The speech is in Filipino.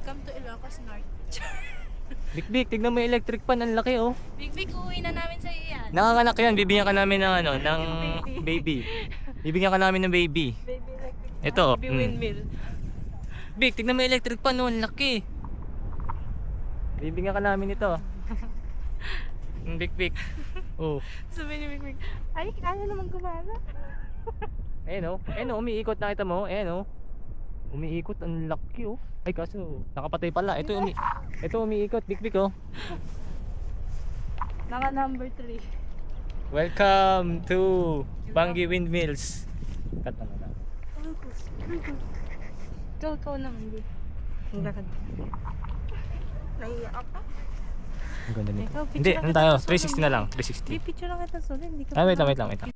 Welcome to Ilocos North. Big, tignan mo yung electric fan, ang laki oh. Big, uwi na namin sa iyo yan. Nanganganak yan, bibigyan ka namin ng ano, ng baby. Bibigyan ka namin ng baby. Baby electric. Ito. Baby windmill. Big, tignan mo yung electric fan oh, ang laki. Bibigyan ka namin ito. Big. Oh. Sabi ni Big, ay, kaya naman gumana. Ayun oh, umiikot, nakita mo? Ayun oh. Umiikot, ang laki oh. Ay kaso, nakapatay pala. Ito umiikot, Big oh. Naka number 3. Welcome to Bangi Windmills. Cut na lang. Ikaw naman, Big. Ang gaganda. Naiiyak ako. Ang ganda nito. Ikaw, picture Hindi, lang ano kita tayo? sa 360 na lang, Hindi, 360. picture lang kita sa hindi ka Ah, wait lang.